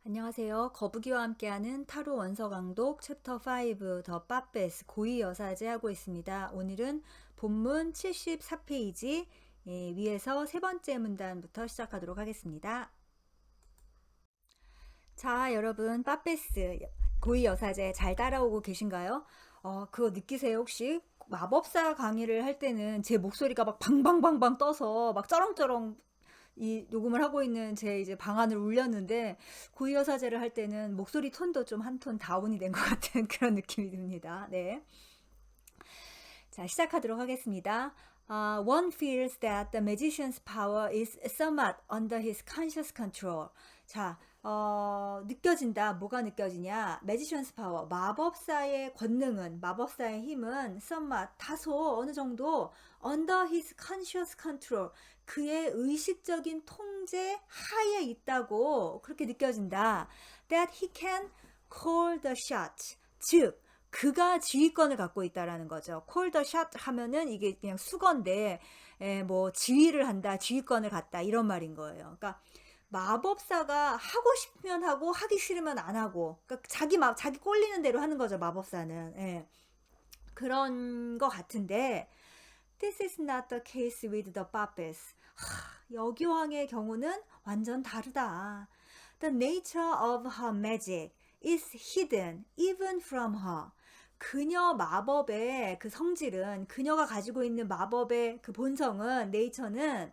안녕하세요. 거북이와 함께하는 타로 원서 강독 챕터 5 더 빠베스 고위 여사제 하고 있습니다. 오늘은 본문 74페이지 위에서 세 번째 문단부터 시작하도록 하겠습니다. 자, 여러분 빠베스 고위 여사제 잘 따라오고 계신가요? 그거 느끼세요 혹시? 마법사 강의를 할 때는 제 목소리가 막 방방방방 떠서 막 쩌렁쩌렁 이 녹음을 하고 있는 제 이제 방안을 울렸는데 고위여사제를 할 때는 목소리 톤도 좀 한 톤 다운이 된 것 같은 그런 느낌이 듭니다. 네. 자, 시작하도록 하겠습니다. One feels that the magician's power is somewhat under his conscious control. 자, 느껴진다. 뭐가 느껴지냐? magician's power, 마법사의 권능은, 마법사의 힘은 somewhat, 다소, 어느 정도 under his conscious control, 그의 의식적인 통제 하에 있다고 그렇게 느껴진다. That he can call the shots. 즉, 그가 지휘권을 갖고 있다라는 거죠. call the shot 하면은 이게 그냥 수건데, 뭐 지휘를 한다, 지휘권을 갖다 이런 말인 거예요. 그러니까 마법사가 하고 싶으면 하고 하기 싫으면 안 하고, 그러니까 자기 꼴리는 대로 하는 거죠. 마법사는. 예. 그런 거 같은데, this is not the case with the puppets. 여기왕의 경우는 완전 다르다. The nature of her magic is hidden even from her. 그녀 마법의 그 성질은, 그녀가 가지고 있는 마법의 그 본성은, 네이처는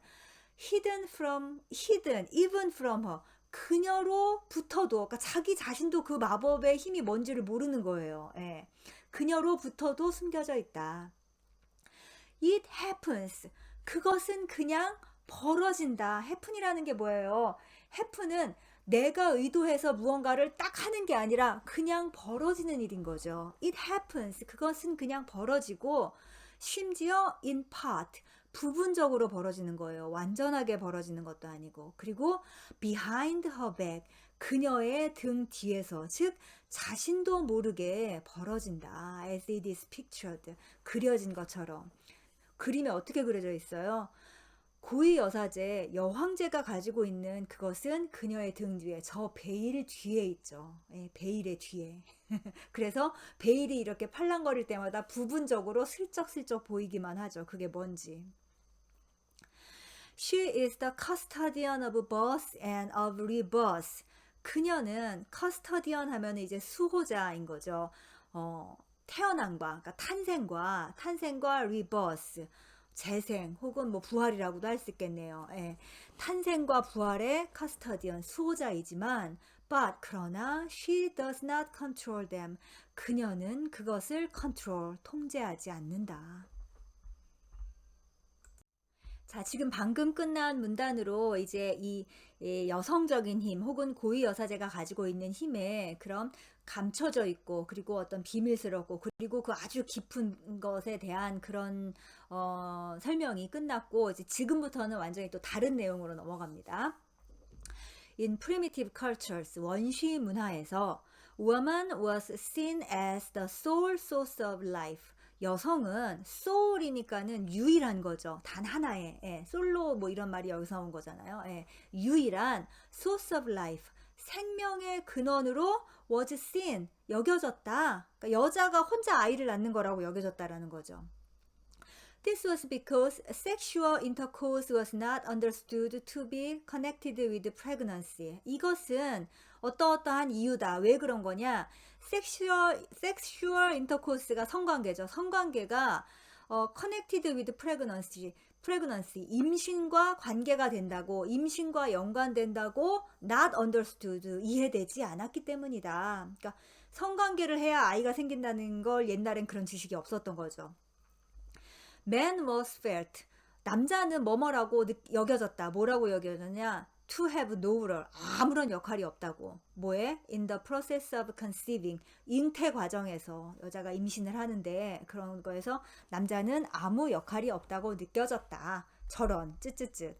hidden even from her. 그녀로부터도, 그러니까 자기 자신도 그 마법의 힘이 뭔지를 모르는 거예요. 예. 그녀로부터도 숨겨져 있다. It happens. 그것은 그냥 벌어진다. happen이라는 게 뭐예요? happen은 내가 의도해서 무언가를 딱 하는 게 아니라 그냥 벌어지는 일인 거죠. It happens. 그것은 그냥 벌어지고 심지어 in part. 부분적으로 벌어지는 거예요. 완전하게 벌어지는 것도 아니고. 그리고 behind her back. 그녀의 등 뒤에서, 즉 자신도 모르게 벌어진다. As it is pictured. 그려진 것처럼. 그림에 어떻게 그려져 있어요? 고위 여사제 여황제가 가지고 있는 그것은 그녀의 등 뒤에, 저 베일 뒤에 있죠. 예, 베일의 뒤에. 그래서 베일이 이렇게 팔랑거릴 때마다 부분적으로 슬쩍슬쩍 보이기만 하죠. 그게 뭔지. She is the custodian of birth and of rebirth. 그녀는 custodian 하면 이제 수호자인 거죠. 태어남과, 그러니까 탄생과 rebirth, 재생 혹은 뭐 부활이라고도 할 수 있겠네요. 예. 탄생과 부활의 custodian, 수호자이지만 그러나 she does not control them. 그녀는 그것을 통제하지 않는다. 자, 지금 방금 끝난 문단으로 이제 이 여성적인 힘 혹은 고위 여사제가 가지고 있는 힘에 그런 감춰져 있고, 그리고 어떤 비밀스럽고, 그리고 그 아주 깊은 것에 대한 그런 설명이 끝났고, 이제 지금부터는 완전히 또 다른 내용으로 넘어갑니다. In primitive cultures, 원시 문화에서 woman was seen as the sole source of life. 여성은 soul이니까는 유일한 거죠. 단 하나의, 솔로 뭐 이런 말이 여기서 온 거잖아요. 유일한 source of life, 생명의 근원으로 was seen, 여겨졌다. 그러니까 여자가 혼자 아이를 낳는 거라고 여겨졌다라는 거죠. This was because sexual intercourse was not understood to be connected with pregnancy. 이것은 어떠어떠한 이유다. 왜 그런 거냐? 섹슈얼 인터코스가 성관계죠. 성관계가 connected with pregnancy, 임신과 관계가 된다고, 임신과 연관된다고 not understood, 이해되지 않았기 때문이다. 그러니까 성관계를 해야 아이가 생긴다는 걸 옛날엔 그런 지식이 없었던 거죠. Man was felt. 남자는 뭐뭐라고 여겨졌다. 뭐라고 여겨졌냐? To have no role. 아무런 역할이 없다고. 뭐에? In the process of conceiving. 잉태 과정에서 여자가 임신을 하는데 그런 거에서 남자는 아무 역할이 없다고 느껴졌다. 저런 쯧쯧쯧.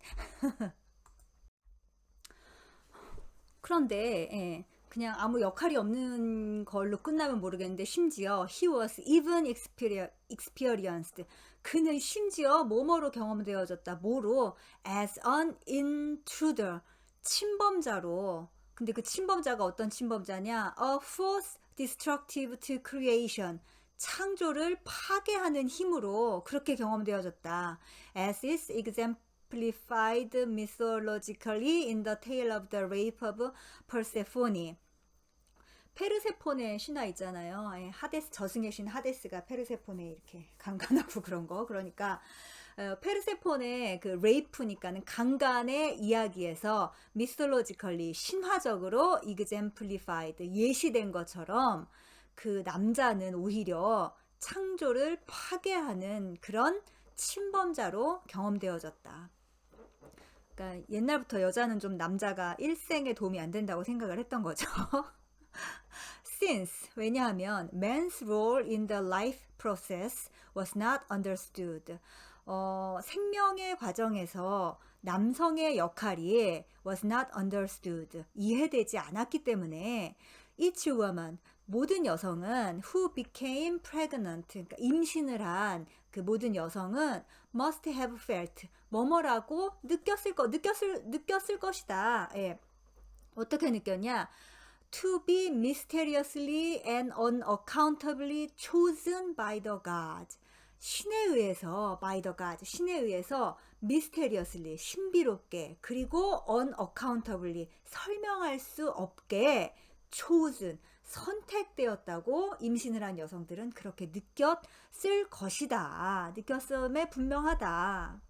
그런데 그냥 아무 역할이 없는 걸로 끝나면 모르겠는데, 심지어 he was even experienced. 그는 심지어 뭐뭐로 경험되어졌다. 뭐로? As an intruder. 침범자로 근데 그 침범자가 어떤 침범자냐? A force destructive to creation. 창조를 파괴하는 힘으로 그렇게 경험되어졌다. As is exemplified mythologically in the tale of the rape of Persephone. 페르세폰의 신화 있잖아요. 하데스, 저승의 신 하데스가 페르세폰에 이렇게 강간하고 그런 거. 그러니까 페르세폰의 그 레이프니까는 강간의 이야기에서 미솔로지컬리 신화적으로 exemplified 예시된 것처럼 그 남자는 오히려 창조를 파괴하는 그런 침범자로 경험되어졌다. 그러니까 옛날부터 여자는 좀 남자가 일생에 도움이 안 된다고 생각을 했던 거죠. Since, 왜냐하면 man's role in the life process was not understood. 생명의 과정에서 남성의 역할이 was not understood. 이해되지 않았기 때문에 each woman, 모든 여성은 who became pregnant, 그러니까 임신을 한 그 모든 여성은 must have felt, 뭐뭐라고 느꼈을 것이다. 예. 어떻게 느꼈냐? To be mysteriously and unaccountably chosen by the God. 신에 의해서, by the God, 신에 의해서 mysteriously, 신비롭게, 그리고 unaccountably, 설명할 수 없게 chosen, 선택되었다고 임신을 한 여성들은 그렇게 느꼈을 것이다. 느꼈음에 분명하다.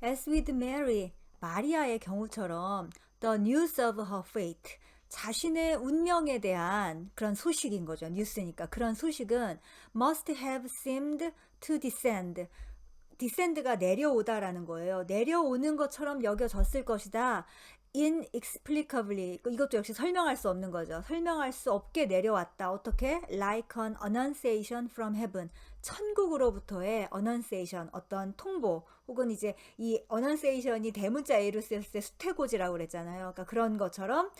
As with Mary, 마리아의 경우처럼 the news of her fate, 자신의 운명에 대한 그런 소식인 거죠. 뉴스니까. 그런 소식은 must have seemed to descend. descend가 내려오다라는 거예요. 내려오는 것처럼 여겨졌을 것이다. inexplicably, 이것도 역시 설명할 수 없는 거죠. 설명할 수 없게 내려왔다. 어떻게? Like an annunciation from heaven. 천국으로부터의 annunciation, 어떤 통보, 혹은 이제 이 annunciation이 대문자 A로 쓰였을 때 수태고지라고 그랬잖아요. 그러니까 그런 것처럼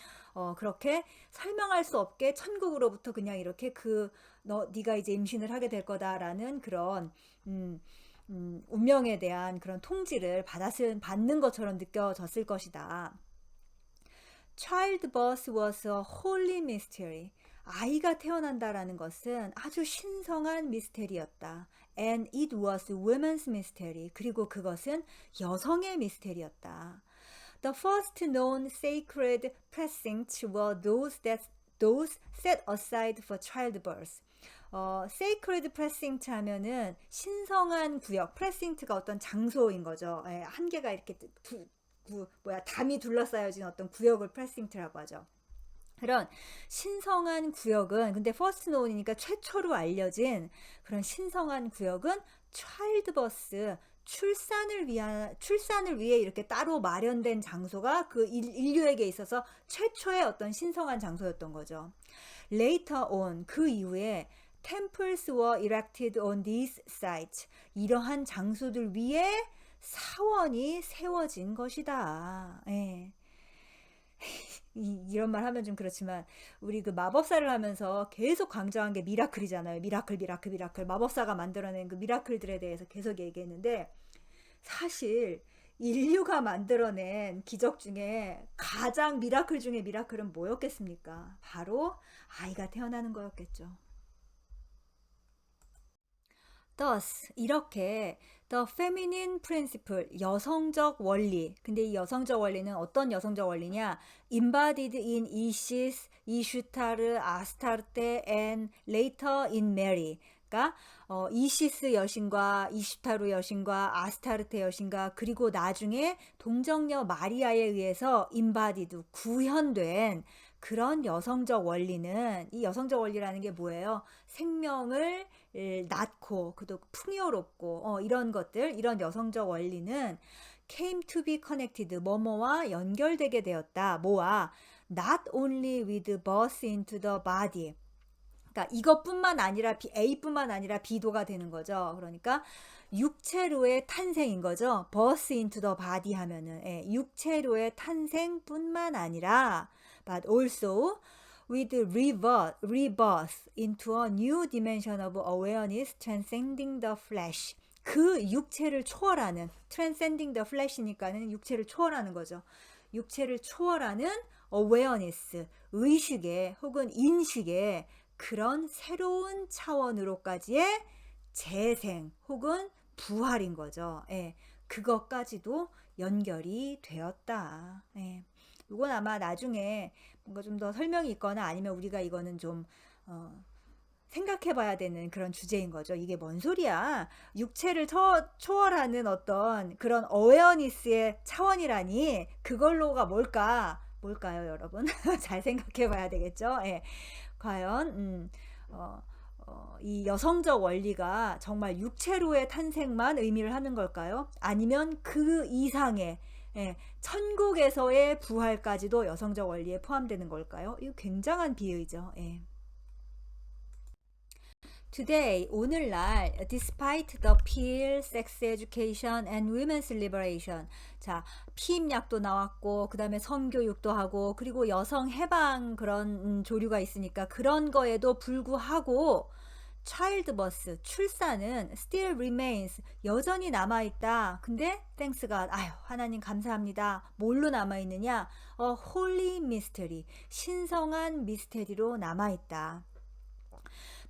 그렇게 설명할 수 없게 천국으로부터 그냥 이렇게 네가 이제 임신을 하게 될 거다라는 그런 운명에 대한 그런 통지를 받는 것처럼 느껴졌을 것이다. Childbirth was a holy mystery. 아이가 태어난다라는 것은 아주 신성한 미스테리였다. And it was women's mystery. 그리고 그것은 여성의 미스테리였다. The first known sacred precincts were those set aside for childbirth. sacred precinct 하면은 신성한 구역, precinct가 어떤 장소인 거죠. 한 개가 이렇게 담이 둘러싸여진 어떤 구역을 precinct라고 하죠. 그런 신성한 구역은, 근데 first known이니까 최초로 알려진 그런 신성한 구역은 childbirth, 출산을 위해 이렇게 따로 마련된 장소가 그 인류에게 있어서 최초의 어떤 신성한 장소였던 거죠. Later on, 그 이후에 temples were erected on these sites. 이러한 장소들 위에 사원이 세워진 것이다. 예. 이런 말 하면 좀 그렇지만 우리 그 마법사를 하면서 계속 강조한 게 미라클이잖아요. 미라클. 마법사가 만들어낸 그 미라클들에 대해서 계속 얘기했는데, 사실 인류가 만들어낸 기적 중에 가장 미라클 중에 미라클은 뭐였겠습니까? 바로 아이가 태어나는 거였겠죠. Thus, 이렇게 the feminine principle, 여성적 원리. 근데 이 여성적 원리는 어떤 여성적 원리냐? Embodied in Isis, 이슈타르, 아스타르테, and later in Mary. 그러니까 이시스 여신과 이슈타르 여신과 아스타르테 여신과 그리고 나중에 동정녀 마리아에 의해서 embodied, 구현된 그런 여성적 원리는, 이 여성적 원리라는 게 뭐예요? 생명을 낳고 그도 풍요롭고 이런 것들, 이런 여성적 원리는 came to be connected, 뭐뭐와 연결되게 되었다. 뭐와? Not only with birth into the body. 그러니까 이것뿐만 아니라 A뿐만 아니라 B도가 되는 거죠. 그러니까 육체로의 탄생인 거죠. birth into the body 하면은 육체로의 탄생뿐만 아니라 but also with rebirth into a new dimension of awareness transcending the flesh. 그 육체를 초월하는, transcending the flesh니까는 육체를 초월하는 거죠. 육체를 초월하는 awareness, 의식의 혹은 인식의 그런 새로운 차원으로까지의 재생 혹은 부활인 거죠. 예, 그것까지도 연결이 되었다. 예. 이건 아마 나중에 뭔가 좀 더 설명이 있거나 아니면 우리가 이거는 좀 생각해 봐야 되는 그런 주제인 거죠. 이게 뭔 소리야? 육체를 초월하는 어떤 그런 어웨어니스의 차원이라니 그걸로가 뭘까요, 여러분? 잘 생각해 봐야 되겠죠? 예. 과연 어, 이 여성적 원리가 정말 육체로의 탄생만 의미를 하는 걸까요? 아니면 그 이상의 예, 천국에서의 부활까지도 여성적 원리에 포함되는 걸까요? 이거 굉장한 비유이죠. 예. Today, 오늘날, despite the pill, sex education, and women's liberation. 자, 피임약도 나왔고, 그 다음에 성교육도 하고, 그리고 여성 해방 그런 조류가 있으니까 그런 거에도 불구하고, childbirth, 출산은 still remains, 여전히 남아있다. 근데, thanks God, 아유, 하나님 감사합니다. 뭘로 남아있느냐? holy mystery, 신성한 미스테리로 남아있다.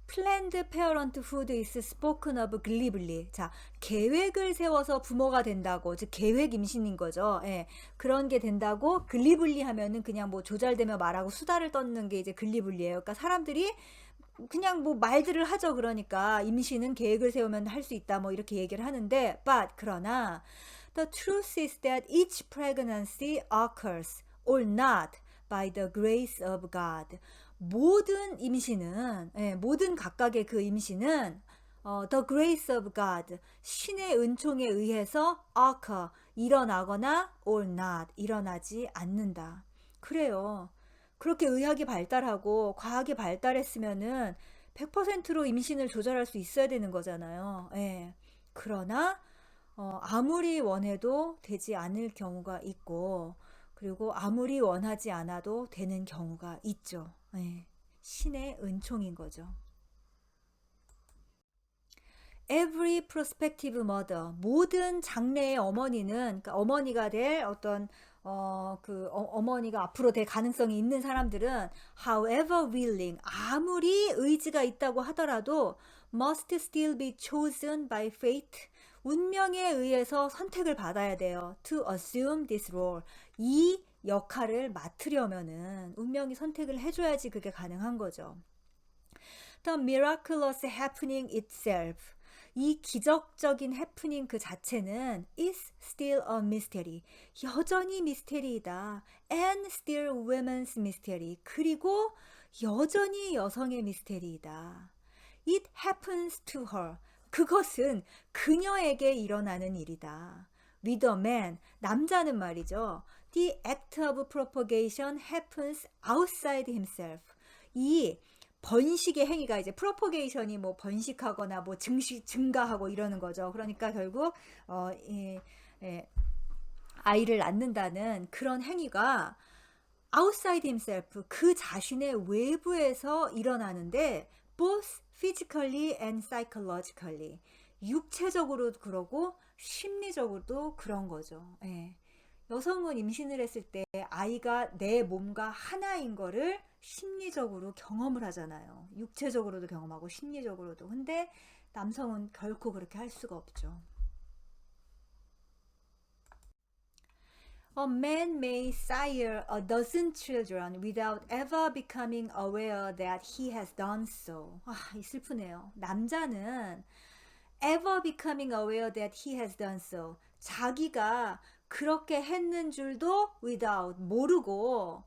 Planned parenthood is spoken of glibly. 자, 계획을 세워서 부모가 된다고, 즉 계획 임신인 거죠. 예, 그런 게 된다고 글리블리 하면은 그냥 뭐 조잘되며 말하고 수다를 떠는 게 이제 글리블리예요. 그러니까 사람들이 그냥 뭐 말들을 하죠. 그러니까 임신은 계획을 세우면 할 수 있다 뭐 이렇게 얘기를 하는데, but 그러나 the truth is that each pregnancy occurs or not by the grace of God. 모든 임신은, 예, 모든 각각의 그 임신은 the grace of God, 신의 은총에 의해서 occur, 일어나거나 or not, 일어나지 않는다. 그래요. 그렇게 의학이 발달하고 과학이 발달했으면은 100%로 임신을 조절할 수 있어야 되는 거잖아요. 예. 그러나 아무리 원해도 되지 않을 경우가 있고, 그리고 아무리 원하지 않아도 되는 경우가 있죠. 네. 신의 은총인 거죠. Every prospective mother, 모든 장래의 어머니는, 그러니까 어머니가 될 어떤 어머니가 앞으로 될 가능성이 있는 사람들은 however willing, 아무리 의지가 있다고 하더라도 must still be chosen by fate, 운명에 의해서 선택을 받아야 돼요. To assume this role, 이 역할을 맡으려면은 운명이 선택을 해줘야지 그게 가능한 거죠. The miraculous happening itself, 이 기적적인 해프닝 그 자체는 is still a mystery, 여전히 미스테리이다. And still women's mystery, 그리고 여전히 여성의 미스테리이다. It happens to her, 그것은 그녀에게 일어나는 일이다. With a man, 남자는 말이죠. The act of propagation happens outside himself. 이 번식의 행위가 이제 프로포게이션이 뭐 번식하거나 뭐 증가하고 이러는 거죠. 그러니까 결국 아이를 낳는다는 그런 행위가 outside himself, 그 자신의 외부에서 일어나는데 both physically and psychologically, 육체적으로도 그러고 심리적으로도 그런 거죠. 예. 여성은 임신을 했을 때 아이가 내 몸과 하나인 거를 심리적으로 경험을 하잖아요. 육체적으로도 경험하고 심리적으로도. 근데 남성은 결코 그렇게 할 수가 없죠. A man may sire a dozen children without ever becoming aware that he has done so. 이 슬프네요. 남자는 ever becoming aware that he has done so, 자기가 그렇게 했는 줄도 without, 모르고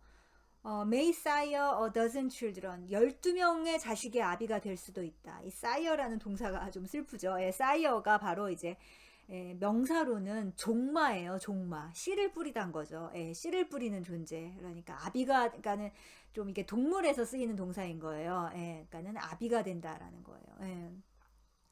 may sire a dozen children, 12명의 자식의 아비가 될 수도 있다. 이 sire라는 동사가 좀 슬프죠. sire가 바로 이제 명사로는 종마예요. 종마. 씨를 뿌리단 거죠. 씨를 뿌리는 존재. 그러니까 아비가, 그러니까는 좀 이게 동물에서 쓰이는 동사인 거예요. 그러니까는 아비가 된다라는 거예요.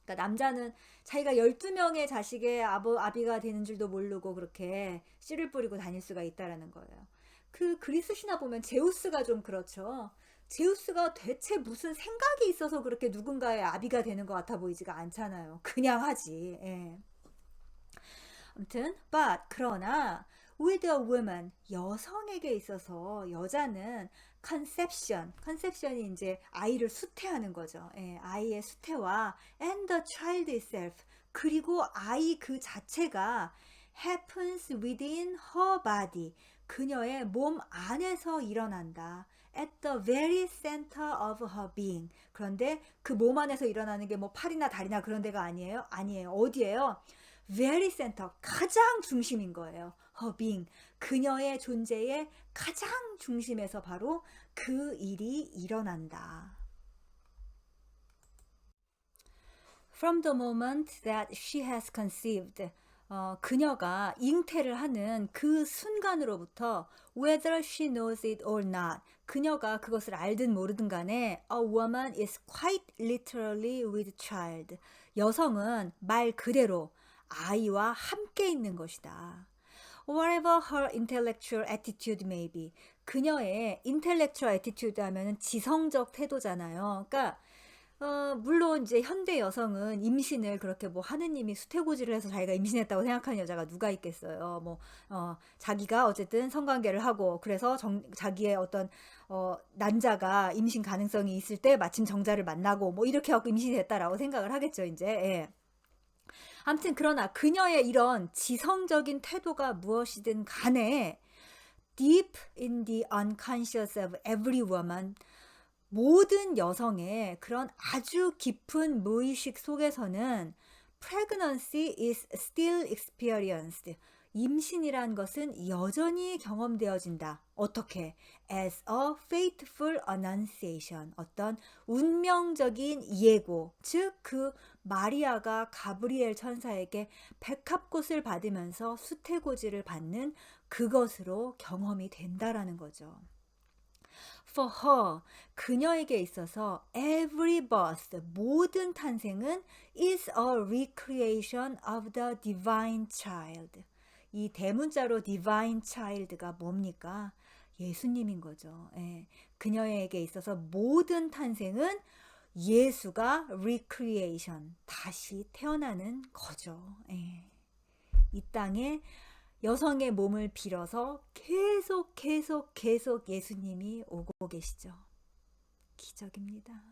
그러니까 남자는 자기가 12명의 자식의 아비가 되는 줄도 모르고 그렇게 씨를 뿌리고 다닐 수가 있다라는 거예요. 그 그리스 신화 보면 제우스가 좀 그렇죠. 제우스가 대체 무슨 생각이 있어서 그렇게 누군가의 아비가 되는 것 같아 보이지가 않잖아요. 그냥 하지. 아무튼 but 그러나 with a woman, 여성에게 있어서 여자는 conception이 이제 아이를 수태하는 거죠. 예, 아이의 수태와 and the child itself, 그리고 아이 그 자체가 happens within her body, 그녀의 몸 안에서 일어난다. at the very center of her being. 그런데 그 몸 안에서 일어나는 게 뭐 팔이나 다리나 그런 데가 아니에요. 아니에요. 어디예요? very center, 가장 중심인 거예요. her being, 그녀의 존재의 가장 중심에서 바로 그 일이 일어난다. From the moment that she has conceived, 그녀가 잉태를 하는 그 순간으로부터 whether she knows it or not, 그녀가 그것을 알든 모르든 간에 a woman is quite literally with child, 여성은 말 그대로 아이와 함께 있는 것이다. Whatever her intellectual attitude may be, 그녀의 intellectual attitude 하면은 지성적 태도잖아요. 그러니까 물론 이제 현대 여성은 임신을 그렇게 뭐 하느님이 수태고지를 해서 자기가 임신했다고 생각하는 여자가 누가 있겠어요. 뭐 자기가 어쨌든 성관계를 하고 그래서 자기의 어떤 난자가 임신 가능성이 있을 때 마침 정자를 만나고 뭐 이렇게 하고 임신이 됐다라고 생각을 하겠죠, 이제. 예. 아무튼 그러나 그녀의 이런 지성적인 태도가 무엇이든 간에 deep in the unconscious of every woman, 모든 여성의 그런 아주 깊은 무의식 속에서는 pregnancy is still experienced, 임신이란 것은 여전히 경험되어진다. 어떻게? As a faithful annunciation, 어떤 운명적인 예고, 즉 그 마리아가 가브리엘 천사에게 백합꽃을 받으면서 수태고지를 받는 그것으로 경험이 된다라는 거죠. For her, 그녀에게 있어서 every birth, 모든 탄생은 is a recreation of the divine child. 이 대문자로 divine child가 뭡니까? 예수님인 거죠. 예. 그녀에게 있어서 모든 탄생은 예수가 recreation, 다시 태어나는 거죠. 예. 이 땅에 여성의 몸을 빌어서 계속 예수님이 오고 계시죠. 기적입니다.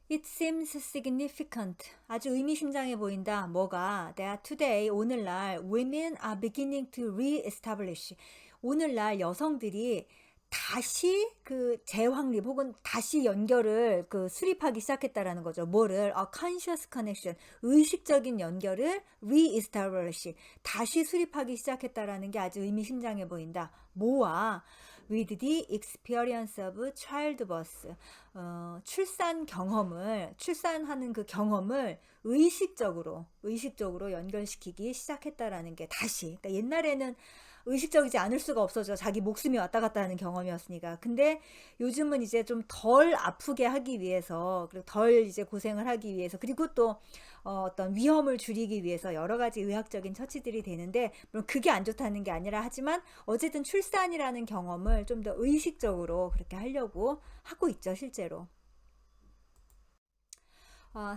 It seems significant, 아주 의미심장해 보인다. 뭐가? That today, 오늘날 women are beginning to re-establish, 오늘날 여성들이 다시 그 재확립 혹은 다시 연결을 그 수립하기 시작했다라는 거죠. 뭐를? A conscious connection, 의식적인 연결을 re-establish, 다시 수립하기 시작했다라는 게 아주 의미심장해 보인다. 뭐와? With the experience of childbirth, 출산하는 그 경험을 의식적으로 연결시키기 시작했다라는 게 다시. 그러니까 옛날에는 의식적이지 않을 수가 없어져. 자기 목숨이 왔다 갔다 하는 경험이었으니까. 근데 요즘은 이제 좀 덜 아프게 하기 위해서, 그리고 덜 이제 고생을 하기 위해서, 그리고 또 어떤 위험을 줄이기 위해서 여러 가지 의학적인 처치들이 되는데, 물론 그게 안 좋다는 게 아니라 하지만 어쨌든 출산이라는 경험을 좀 더 의식적으로 그렇게 하려고 하고 있죠, 실제로.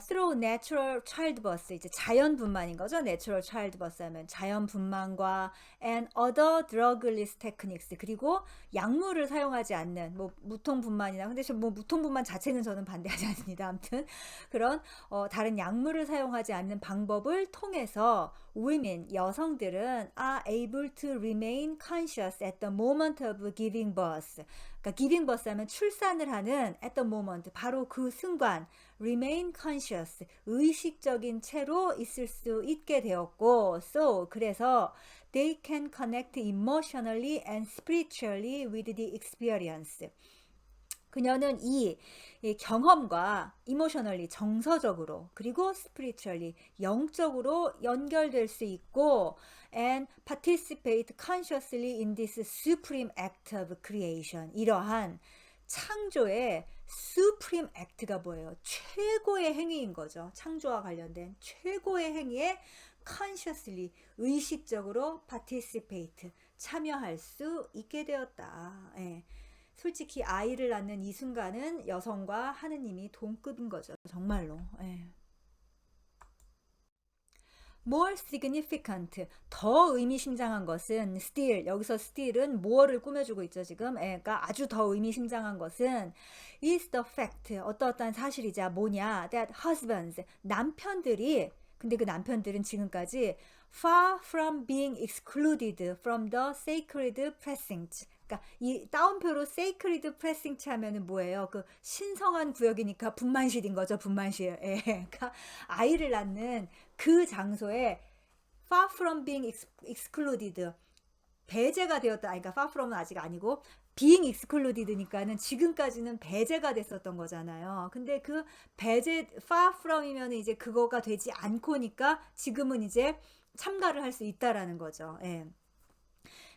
through natural childbirth, 이제 자연 분만인 거죠. natural childbirth 하면 자연 분만과 and other drugless techniques, 그리고 약물을 사용하지 않는 뭐 무통 분만이나, 근데 뭐 무통 분만 자체는 저는 반대하지 않습니다. 아무튼 그런 다른 약물을 사용하지 않는 방법을 통해서 women, 여성들은 are able to remain conscious at the moment of giving birth. 그러니까 giving birth 하면 출산을 하는 at the moment, 바로 그 순간 remain conscious, 의식적인 채로 있을 수 있게 되었고, so 그래서 they can connect emotionally and spiritually with the experience. 그녀는 이 경험과 emotionally, 정서적으로, 그리고 spiritually, 영적으로 연결될 수 있고 and participate consciously in this supreme act of creation. 이러한 창조의 supreme act가 뭐예요? 최고의 행위인 거죠. 창조와 관련된 최고의 행위에 consciously, 의식적으로 participate, 참여할 수 있게 되었다. 예. 솔직히 아이를 낳는 이 순간은 여성과 하느님이 동급인 거죠. 정말로. 예. more significant, 더 의미심장한 것은 still, 여기서 still은 more를 꾸며주고 있죠, 지금. 그러니까 아주 더 의미심장한 것은 is the fact, 어떠어떠한 사실이자 뭐냐, that husbands, 남편들이, 근데 그 남편들은 지금까지 far from being excluded from the sacred precincts. 그러니까 이 따옴표로 sacred precinct 하면은 뭐예요? 그 신성한 구역이니까 분만실인 거죠, 분만실. 예. 그러니까 아이를 낳는 그 장소에 far from being excluded, 배제가 되었다. 아니, 그러니까 far from은 아직 아니고 being excluded니까는 지금까지는 배제가 됐었던 거잖아요. 근데 그 배제 far from이면 이제 그거가 되지 않고니까 지금은 이제 참가를 할 수 있다라는 거죠. 예.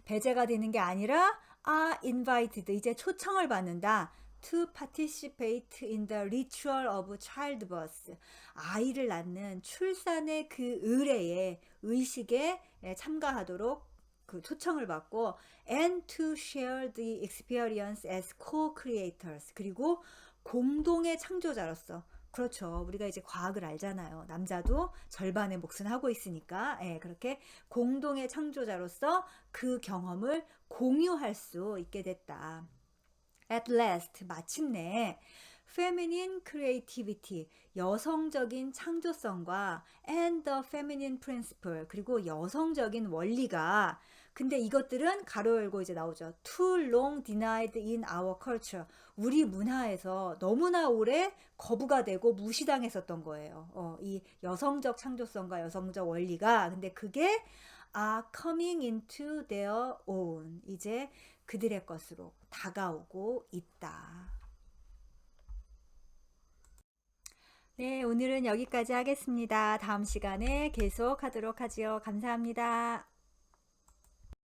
배제가 되는 게 아니라 are invited, 이제 초청을 받는다. to participate in the ritual of childbirth, 아이를 낳는 출산의 그 의례에, 의식에 참가하도록 그 초청을 받고 and to share the experience as co-creators, 그리고 공동의 창조자로서, 그렇죠. 우리가 이제 과학을 알잖아요. 남자도 절반의 몫은 하고 있으니까, 그렇게 공동의 창조자로서 그 경험을 공유할 수 있게 됐다. At last, 마침내 feminine creativity, 여성적인 창조성과 and the feminine principle, 그리고 여성적인 원리가, 근데 이것들은 가로 열고 이제 나오죠. Too long denied in our culture, 우리 문화에서 너무나 오래 거부가 되고 무시당했었던 거예요. 이 여성적 창조성과 여성적 원리가, 근데 그게 are coming into their own, 이제 그들의 것으로 다가오고 있다. 네, 오늘은 여기까지 하겠습니다. 다음 시간에 계속하도록 하지요. 감사합니다.